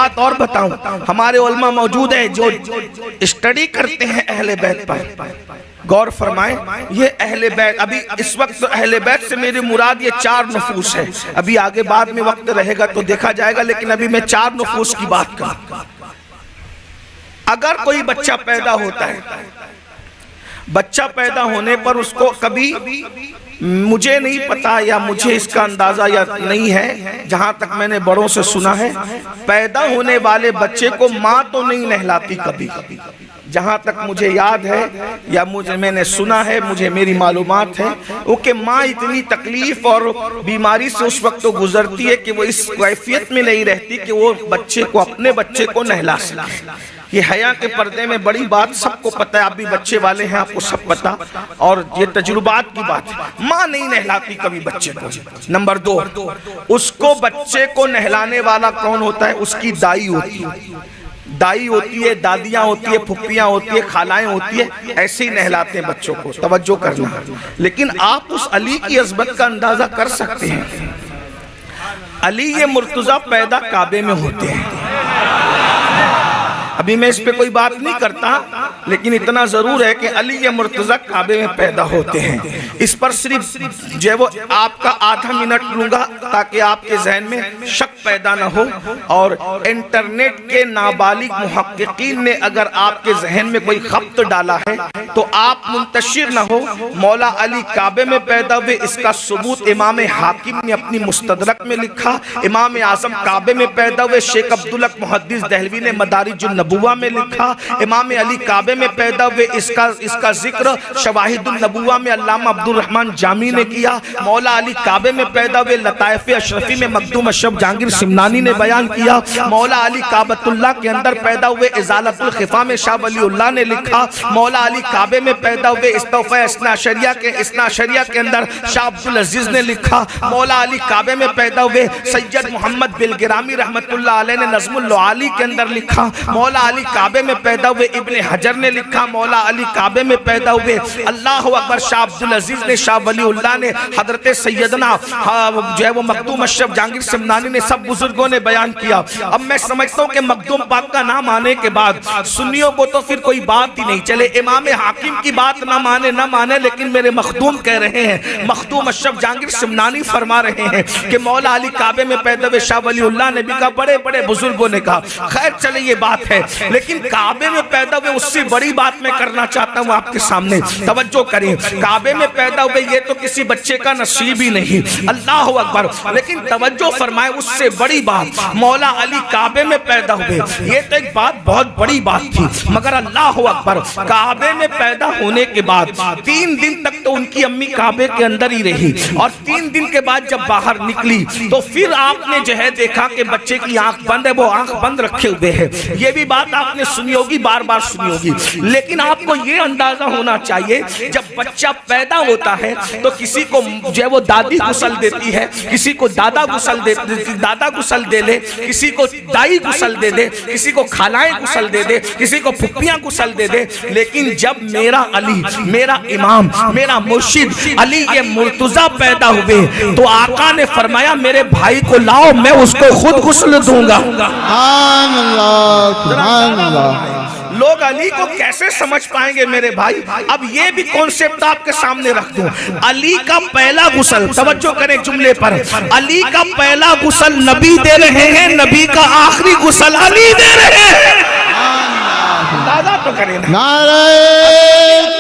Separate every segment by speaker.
Speaker 1: بات اور بتاؤں، ہمارے علماء موجود ہیں جو اسٹڈی کرتے ہیں اہل بیت پر، غور فرمائیں یہ اہل بیت، ابھی اس وقت اہل بیت سے میری مراد یہ 4 نفوس ہے، ابھی آگے بعد میں وقت رہے گا تو دیکھا جائے گا، لیکن ابھی میں 4 نفوس کی بات کروں۔ اگر کوئی بچہ پیدا ہوتا ہے، بچہ پیدا ہونے پر اس کو کبھی، مجھے نہیں پتا یا مجھے اس کا اندازہ یا نہیں ہے، جہاں تک میں نے بڑوں سے سنا ہے، پیدا ہونے والے بچے کو ماں تو نہیں نہلاتی کبھی، جہاں تک مجھے یاد ہے یا میں نے سنا ہے، مجھے میری معلومات ہے، وہ کہ ماں اتنی تکلیف اور بیماری سے اس وقت تو گزرتی ہے کہ وہ اس کیفیت میں نہیں رہتی کہ وہ بچے کو، اپنے بچے کو نہلا سکے۔ یہ حیا کے پردے میں بڑی بات سب کو پتہ ہے، آپ بھی بچے والے ہیں، آپ کو سب پتہ، اور یہ تجربات کی بات ہے، ماں نہیں نہلاتی کبھی بچے کو۔ نمبر 2، اس کو بچے کو نہلانے والا کون ہوتا ہے؟ اس کی دائی ہوتی ہے، دائی ہوتی ہے، دادیاں ہوتی ہے، پھپھیاں ہوتی ہے، خالائیں ہوتی ہے، ایسے ہی نہلاتے ہیں بچوں کو، توجہ کرنا۔ لیکن آپ اس علی کی عظمت کا اندازہ کر سکتے ہیں، علی یہ مرتضیٰ پیدا کعبے میں ہوتے ہیں۔ ابھی میں اس پہ کوئی بات نہیں کرتا، لیکن اتنا ضرور ہے کہ علی یہ مرتضیٰ کعبے میں پیدا ہوتے ہیں۔ اس پر صرف جو وہ آپ کا آدھا منٹ لوں گا تاکہ آپ کے ذہن میں شک پیدا نہ ہو، اور انٹرنیٹ کے نابالغ محققین نے اگر آپ کے ذہن میں کوئی خبط ڈالا ہے تو آپ منتشر نہ ہو۔ مولا علی کعبے میں پیدا ہوئے، اس کا ثبوت امام حاکم نے اپنی مستدرک میں لکھا۔ امام اعظم کعبے میں پیدا ہوئے، شیخ عبدالحق محدث دہلوی نے مدارج النبوہ میں لکھا۔ امام علی کعبے میں پیدا ہوئے، اس کا ذکر شواہد النبوہ میں علامہ عبدالرحمن جامی نے کیا۔ مولا علی کعبے میں پیدا ہوئے، لطائف اشرفی میں مخدوم اشرف جہانگیر سمنانی نے بیان کیا۔ مولا علی کعبۃ اللہ کے اندر پیدا ہوئے، ازالت الخفا میں شاہ ولی اللہ نے لکھا۔ مولا علی کعبے میں پیدا ہوئے، استوفیٰ اثنا عشریہ کے اندر شاہ عبدالعزیز نے لکھا۔ مولا علی کعبے میں پیدا ہوئے، سید محمد بلگرامی رحمت اللہ علیہ نے نظم اللعالی کے اندر لکھا۔ مولا علی کعبے میں پیدا ہوئے، ابن حجر نے لکھا۔ مولا علی کعبے میں پیدا ہوئے، اللہ اکبر، شاہ عبدالعزیز نے، شاہ ولی اللہ نے، حضرت سیدنا جو ہے وہ مخدوم اشرف جہانگیر سمنانی نے، سب بزرگوں نے بیان کیا۔ اب میں سمجھتا ہوں کہ مخدوم پاک کا نام آنے کے بعد سنیوں کو تو پھر کوئی بات ہی نہیں، چلے امام حاکم کی بات نہ مانے، لیکن میرے مخدوم کہہ رہے ہیں، مخدوم اشرف جہانگیر سمنانی فرما رہے ہیں کہ مولا علی کعبے میں پیدا ہوئے، شاہ ولی اللہ نے بھی کہا، بڑے بڑے بزرگوں نے کہا، خیر چلے یہ بات ہے، لیکن کعبے میں پیدا ہوئے اس سے بڑی بات میں کرنا چاہتا ہوں آپ کے سامنے، توجہ کریں۔ کعبے میں پیدا ہوئے یہ تو کسی بچے کا نصیب ہی نہیں، اللہ اکبر، لیکن توجہ فرمائے اس سے بڑی بات، مولا علی کعبے میں پیدا ہوئے، یہ تو ایک بات بہت بڑی بات تھی، مگر اللہ اکبر، کعبے میں پیدا ہونے کے بعد 3 دن تک تو ان کی امی کعبے کے اندر ہی رہی، اور 3 دن کے بعد جب باہر نکلی تو پھر آپ نے جو ہے دیکھا کہ بچے کی آنکھ بند ہے، وہ آنکھ بند رکھے ہوئے ہے۔ یہ بھی بات آپ نے سنی ہوگی، بار بار سنی ہوگی، لیکن آپ کو یہ اندازہ ہونا چاہیے جب بچہ پیدا ہوتا ہے تو کسی کو جو ہے وہ دادی غسل دیتی ہے، کسی کو دادا غسل دے لے، کسی کو دائی غسل دے دے، کسی کو خالائیں غسل دے دے، کسی کو پھپھیاں غسل دے دے، لیکن جب میرا علی، میرا امام، میرا مرشد علی یہ مرتضیٰ پیدا ہوئے تو آقا نے فرمایا میرے بھائی کو لاؤ، میں اس کو خود غسل دوں گا۔
Speaker 2: سبحان اللہ، سبحان اللہ۔
Speaker 1: لوگ علی کو کیسے سمجھ پائیں گے میرے بھائی؟ اب یہ بھی کانسیپٹ آپ کے سامنے رکھ دوں، علی کا پہلا غسل، توجہ کریں جملے پر، علی کا پہلا غسل نبی دے رہے ہیں، نبی کا آخری غسل علی دے رہے ہیں، اندازہ تو کریں نا۔
Speaker 2: نعرہ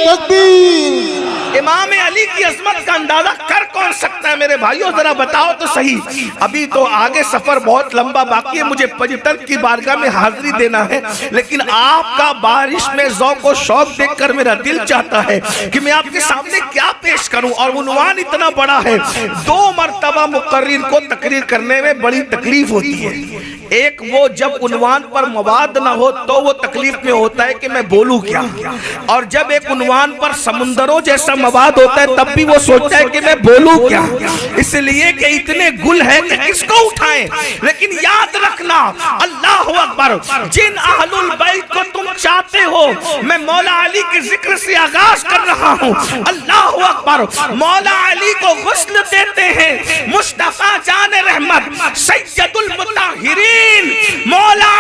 Speaker 2: تکبیر۔
Speaker 1: امام علی کی عظمت کا اندازہ کر کون سکتا ہے میرے بھائیو؟ ذرا بتاؤ تو صحیح، ابھی تو آگے سفر بہت لمبا باقی ہے، مجھے پجتر کی بارگاہ میں حاضری دینا ہے، لیکن آپ کا بارش میں ذوق و شوق دیکھ کر میرا دل چاہتا ہے کہ میں آپ کے سامنے کیا پیش کروں، اور عنوان اتنا بڑا ہے، 2 مرتبہ مقرر کو تقریر کرنے میں بڑی تکلیف ہوتی ہے۔ ایک وہ جب عنوان پر مواد نہ ہو تو وہ تکلیف میں ہوتا ہے کہ میں بولوں کیا، اور جب ایک عنوان پر سمندروں جیسا مواد ہوتا ہے تب بھی وہ سوچتا ہے کہ میں بولوں کیا، اس لیے کہ اتنے گل ہے کہ کس کو اٹھائیں۔ لیکن یاد رکھنا، اللہ اکبر، جن اہل البیت کو تم چاہتے ہو، میں مولا علی کے ذکر سے آغاز کر رہا ہوں۔ اللہ اکبر، مولا علی کو غسل دیتے ہیں مصطفیٰ جان رحمت سید المطہرین، مولا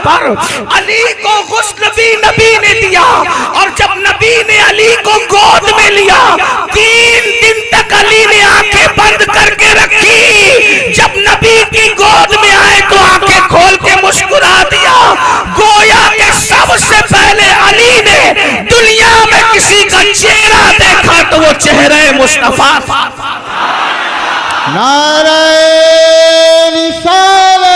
Speaker 1: پر علی کو غسل بھی نبی نے دیا، اور جب نبی نے علی کو گود میں لیا 3 دن تک علی نے آنکھیں بند کر کے رکھی، جب نبی کی گود میں آئے تو آنکھیں کھول کے مسکرا دیا، گویا کہ سب سے پہلے علی نے دنیا میں کسی کا چہرہ دیکھا تو وہ چہرہ مصطفیٰ تھا۔
Speaker 2: نعرہ رسالت